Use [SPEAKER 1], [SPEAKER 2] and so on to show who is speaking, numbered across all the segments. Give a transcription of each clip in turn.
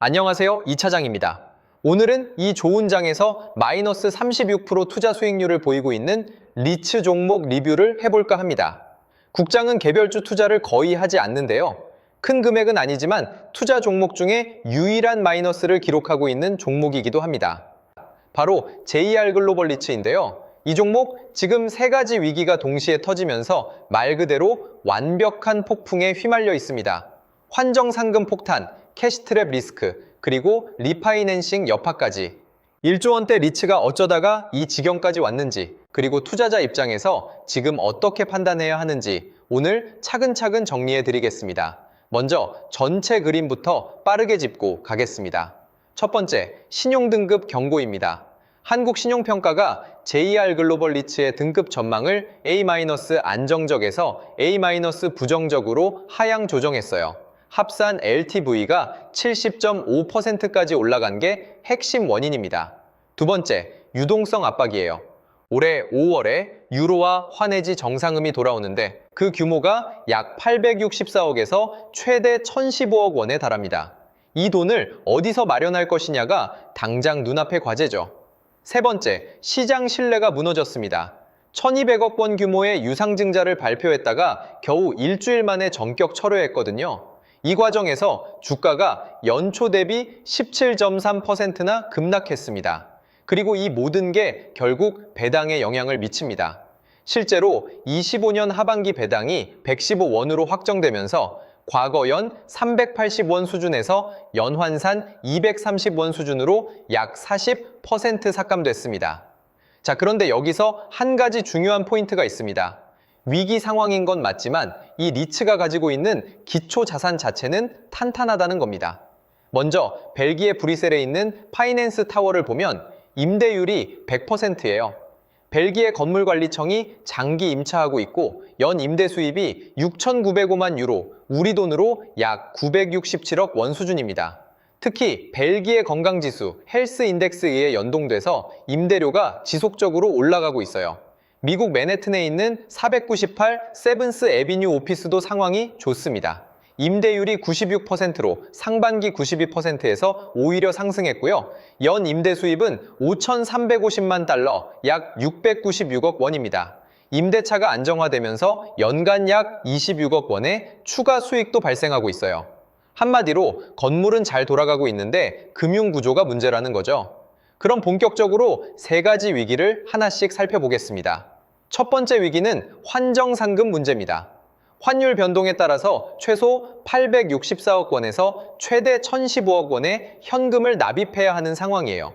[SPEAKER 1] 안녕하세요, 이 차장입니다. 오늘은 이 좋은 장에서 마이너스 36% 투자 수익률을 보이고 있는 리츠 종목 리뷰를 해볼까 합니다. 국장은 개별주 투자를 거의 하지 않는데요. 큰 금액은 아니지만 투자 종목 중에 유일한 마이너스를 기록하고 있는 종목이기도 합니다. 바로 JR 글로벌 리츠인데요. 이 종목 지금 세 가지 위기가 동시에 터지면서 말 그대로 완벽한 폭풍에 휘말려 있습니다. 환정상금 폭탄, 캐시트랩 리스크, 그리고 리파이낸싱 여파까지. 1조 원대 리츠가 어쩌다가 이 지경까지 왔는지, 그리고 투자자 입장에서 지금 어떻게 판단해야 하는지 오늘 차근차근 정리해 드리겠습니다. 먼저 전체 그림부터 빠르게 짚고 가겠습니다. 첫 번째, 신용등급 경고입니다. 한국신용평가가 JR 글로벌 리츠의 등급 전망을 A- 안정적에서 A- 부정적으로 하향 조정했어요. 합산 LTV가 70.5%까지 올라간 게 핵심 원인입니다. 두 번째, 유동성 압박이에요. 올해 5월에 유로화 환해지 정상음이 돌아오는데 그 규모가 약 864억에서 최대 1015억 원에 달합니다. 이 돈을 어디서 마련할 것이냐가 당장 눈앞의 과제죠. 세 번째, 시장 신뢰가 무너졌습니다. 1200억 원 규모의 유상증자를 발표했다가 겨우 일주일 만에 전격 철회했거든요. 이 과정에서 주가가 연초 대비 17.3%나 급락했습니다. 그리고 이 모든 게 결국 배당에 영향을 미칩니다. 실제로 25년 하반기 배당이 115원으로 확정되면서 과거 연 380원 수준에서 연환산 230원 수준으로 약 40% 삭감됐습니다. 자, 그런데 여기서 한 가지 중요한 포인트가 있습니다. 위기 상황인 건 맞지만 이 리츠가 가지고 있는 기초 자산 자체는 탄탄하다는 겁니다. 먼저 벨기에 브뤼셀에 있는 파이낸스 타워를 보면 임대율이 100%예요. 벨기에 건물관리청이 장기 임차하고 있고 연 임대 수입이 6,905만 유로, 우리 돈으로 약 967억 원 수준입니다. 특히 벨기에 건강지수 헬스 인덱스에 연동돼서 임대료가 지속적으로 올라가고 있어요. 미국 맨해튼에 있는 498 세븐스 애비뉴 오피스도 상황이 좋습니다. 임대율이 96%로 상반기 92%에서 오히려 상승했고요. 연 임대 수입은 5,350만 달러, 약 696억 원입니다. 임대차가 안정화되면서 연간 약 26억 원의 추가 수익도 발생하고 있어요. 한마디로 건물은 잘 돌아가고 있는데 금융 구조가 문제라는 거죠. 그럼 본격적으로 세 가지 위기를 하나씩 살펴보겠습니다. 첫 번째 위기는 환정상금 문제입니다. 환율 변동에 따라서 최소 864억 원에서 최대 1015억 원의 현금을 납입해야 하는 상황이에요.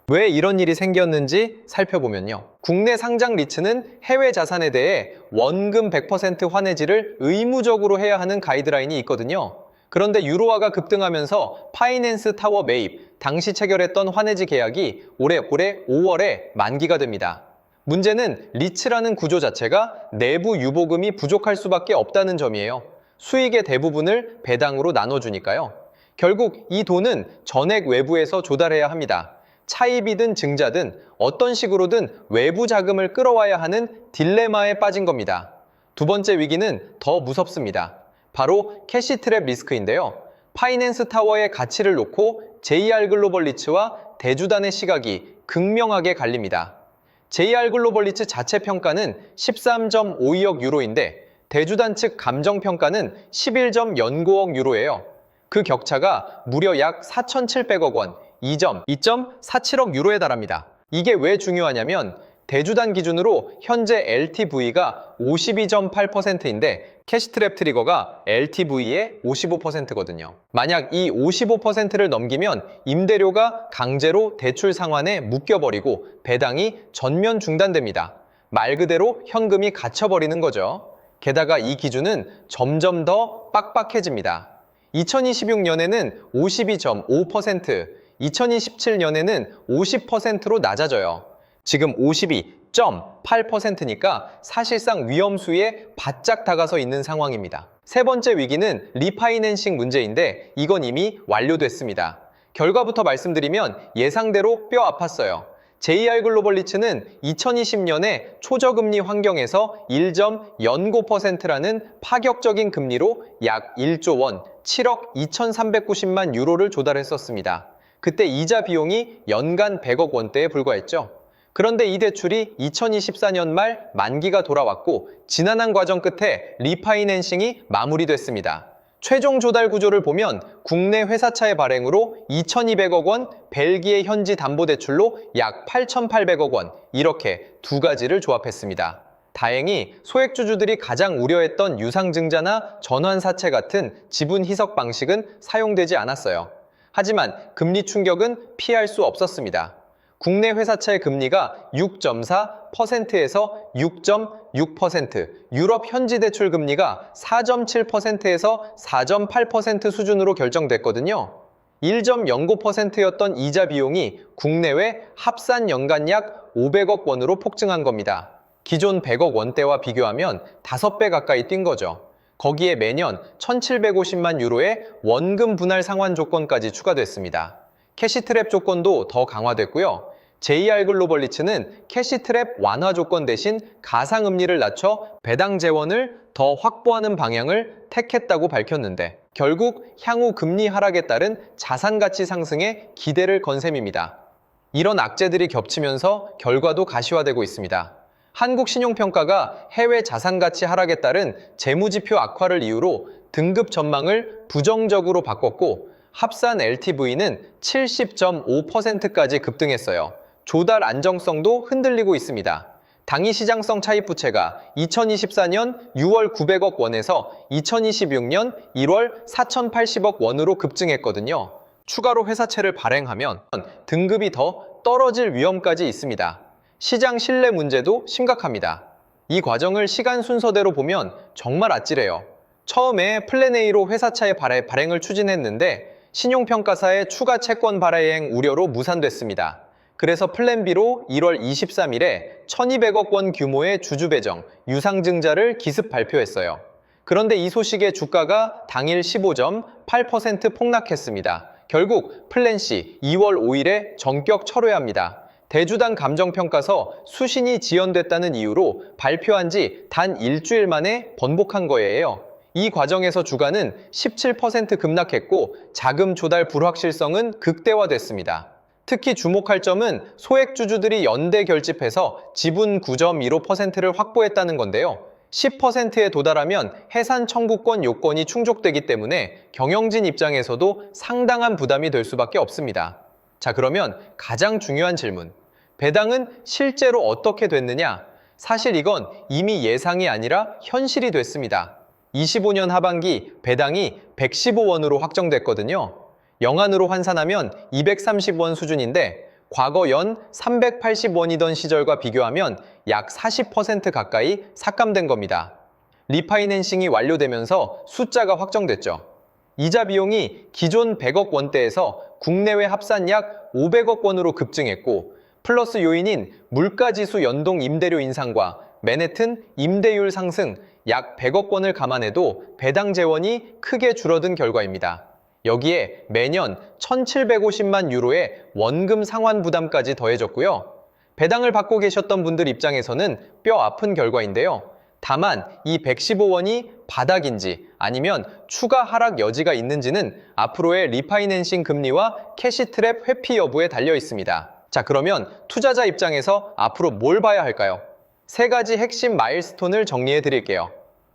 [SPEAKER 1] 왜 이런 일이 생겼는지 살펴보면요. 국내 상장 리츠는 해외 자산에 대해 원금 100% 환해지를 의무적으로 해야 하는 가이드라인이 있거든요. 그런데 유로화가 급등하면서 파이낸스 타워 매입, 당시 체결했던 환해지 계약이 올해 5월에 만기가 됩니다. 문제는 리츠라는 구조 자체가 내부 유보금이 부족할 수밖에 없다는 점이에요. 수익의 대부분을 배당으로 나눠주니까요. 결국 이 돈은 전액 외부에서 조달해야 합니다. 차입이든 증자든 어떤 식으로든 외부 자금을 끌어와야 하는 딜레마에 빠진 겁니다. 두 번째 위기는 더 무섭습니다. 바로 캐시트랩 리스크인데요. 파이낸스 타워의 가치를 놓고 JR 글로벌 리츠와 대주단의 시각이 극명하게 갈립니다. JR 글로벌 리츠 자체 평가는 13.52억 유로인데 대주단 측 감정 평가는 11.09억 유로예요. 그 격차가 무려 약 4,700억 원, 2.47억 유로에 달합니다. 이게 왜 중요하냐면 대주단 기준으로 현재 LTV가 52.8%인데 캐시트랩 트리거가 LTV의 55%거든요. 만약 이 55%를 넘기면 임대료가 강제로 대출 상환에 묶여버리고 배당이 전면 중단됩니다. 말 그대로 현금이 갇혀버리는 거죠. 게다가 이 기준은 점점 더 빡빡해집니다. 2026년에는 52.5%, 2027년에는 50%로 낮아져요. 지금 52.8%니까 사실상 위험수위에 바짝 다가서 있는 상황입니다. 세 번째 위기는 리파이낸싱 문제인데 이건 이미 완료됐습니다. 결과부터 말씀드리면 예상대로 뼈 아팠어요. JR 글로벌 리츠는 2020년에 초저금리 환경에서 1.09%라는 파격적인 금리로 약 1조 원, 7억 2,390만 유로를 조달했었습니다. 그때 이자 비용이 연간 100억 원대에 불과했죠. 그런데 이 대출이 2024년 말 만기가 돌아왔고 지난한 과정 끝에 리파이낸싱이 마무리됐습니다. 최종 조달 구조를 보면 국내 회사차의 발행으로 2,200억 원, 벨기에 현지 담보대출로 약 8,800억 원, 이렇게 두 가지를 조합했습니다. 다행히 소액주주들이 가장 우려했던 유상증자나 전환사채 같은 지분 희석 방식은 사용되지 않았어요. 하지만 금리 충격은 피할 수 없었습니다. 국내 회사차의 금리가 6.4%에서 6.6%, 유럽 현지 대출 금리가 4.7%에서 4.8% 수준으로 결정됐거든요. 1.09%였던 이자 비용이 국내외 합산 연간 약 500억 원으로 폭증한 겁니다. 기존 100억 원대와 비교하면 5배 가까이 뛴 거죠. 거기에 매년 1,750만 유로의 원금 분할 상환 조건까지 추가됐습니다. 캐시트랩 조건도 더 강화됐고요. JR 글로벌 리츠는 캐시트랩 완화 조건 대신 가상금리를 낮춰 배당 재원을 더 확보하는 방향을 택했다고 밝혔는데 결국 향후 금리 하락에 따른 자산 가치 상승에 기대를 건 셈입니다. 이런 악재들이 겹치면서 결과도 가시화되고 있습니다. 한국신용평가가 해외 자산 가치 하락에 따른 재무지표 악화를 이유로 등급 전망을 부정적으로 바꿨고 합산 LTV는 70.5%까지 급등했어요. 조달 안정성도 흔들리고 있습니다. 당위 시장성 차입 부채가 2024년 6월 900억 원에서 2026년 1월 4,080억 원으로 급증했거든요. 추가로 회사채를 발행하면 등급이 더 떨어질 위험까지 있습니다. 시장 신뢰 문제도 심각합니다. 이 과정을 시간 순서대로 보면 정말 아찔해요. 처음에 플랜 A로 회사차의 발행을 추진했는데 신용평가사의 추가 채권 발행 우려로 무산됐습니다. 그래서 플랜 B로 1월 23일에 1,200억 원 규모의 주주 배정, 유상증자를 기습 발표했어요. 그런데 이 소식에 주가가 당일 15.8% 폭락했습니다. 결국 플랜 C 2월 5일에 전격 철회합니다. 대주당 감정평가서 수신이 지연됐다는 이유로 발표한 지 단 일주일 만에 번복한 거예요. 이 과정에서 주가는 17% 급락했고 자금 조달 불확실성은 극대화됐습니다. 특히 주목할 점은 소액주주들이 연대 결집해서 지분 9.15%를 확보했다는 건데요. 10%에 도달하면 해산 청구권 요건이 충족되기 때문에 경영진 입장에서도 상당한 부담이 될 수밖에 없습니다. 자, 그러면 가장 중요한 질문. 배당은 실제로 어떻게 됐느냐? 사실 이건 이미 예상이 아니라 현실이 됐습니다. 25년 하반기 배당이 115원으로 확정됐거든요. 영안으로 환산하면 230원 수준인데 과거 연 380원이던 시절과 비교하면 약 40% 가까이 삭감된 겁니다. 리파이낸싱이 완료되면서 숫자가 확정됐죠. 이자 비용이 기존 100억 원대에서 국내외 합산 약 500억 원으로 급증했고 플러스 요인인 물가지수 연동 임대료 인상과 맨해튼 임대율 상승 약 100억 원을 감안해도 배당 재원이 크게 줄어든 결과입니다. 여기에 매년 1,750만 유로의 원금 상환 부담까지 더해졌고요. 배당을 받고 계셨던 분들 입장에서는 뼈 아픈 결과인데요. 다만 이 115원이 바닥인지 아니면 추가 하락 여지가 있는지는 앞으로의 리파이낸싱 금리와 캐시트랩 회피 여부에 달려 있습니다. 자, 그러면 투자자 입장에서 앞으로 뭘 봐야 할까요? 세 가지 핵심 마일스톤을 정리해 드릴게요.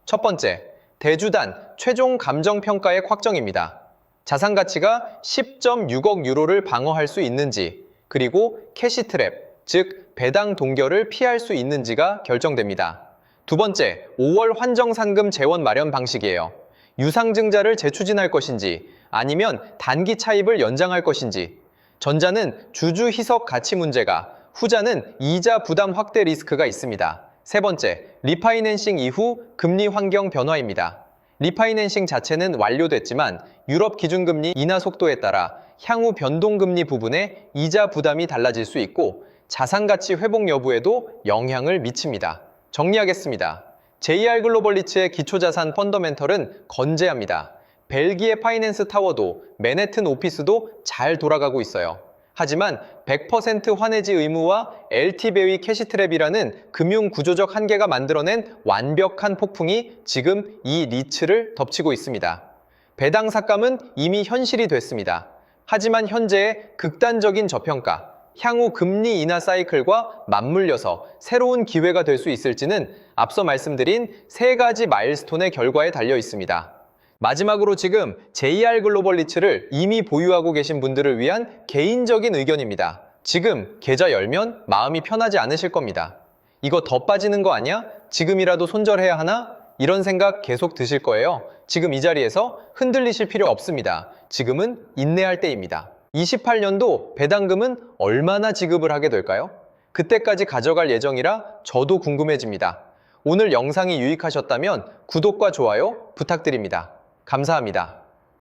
[SPEAKER 1] 첫 번째, 대주단 최종 감정평가액 확정입니다. 자산 가치가 10.6억 유로를 방어할 수 있는지, 그리고 캐시트랩, 즉 배당 동결을 피할 수 있는지가 결정됩니다. 두 번째, 5월 환정상금 재원 마련 방식이에요. 유상증자를 재추진할 것인지, 아니면 단기 차입을 연장할 것인지. 전자는 주주 희석 가치 문제가, 후자는 이자 부담 확대 리스크가 있습니다. 세 번째, 리파이낸싱 이후 금리 환경 변화입니다. 리파이낸싱 자체는 완료됐지만 유럽 기준금리 인하 속도에 따라 향후 변동금리 부분에 이자 부담이 달라질 수 있고 자산가치 회복 여부에도 영향을 미칩니다. 정리하겠습니다. JR 글로벌 리츠의 기초자산 펀더멘털은 건재합니다. 벨기에 파이낸스 타워도 맨해튼 오피스도 잘 돌아가고 있어요. 하지만 100% 환해지 의무와 LT배의 캐시트랩이라는 금융 구조적 한계가 만들어낸 완벽한 폭풍이 지금 이 리츠를 덮치고 있습니다. 배당 삭감은 이미 현실이 됐습니다. 하지만 현재의 극단적인 저평가, 향후 금리 인하 사이클과 맞물려서 새로운 기회가 될 수 있을지는 앞서 말씀드린 세 가지 마일스톤의 결과에 달려 있습니다. 마지막으로 지금 JR 글로벌 리츠를 이미 보유하고 계신 분들을 위한 개인적인 의견입니다. 지금 계좌 열면 마음이 편하지 않으실 겁니다. 이거 더 빠지는 거 아니야? 지금이라도 손절해야 하나? 이런 생각 계속 드실 거예요. 지금 이 자리에서 흔들리실 필요 없습니다. 지금은 인내할 때입니다. 28년도 배당금은 얼마나 지급을 하게 될까요? 그때까지 가져갈 예정이라 저도 궁금해집니다. 오늘 영상이 유익하셨다면 구독과 좋아요 부탁드립니다. 감사합니다.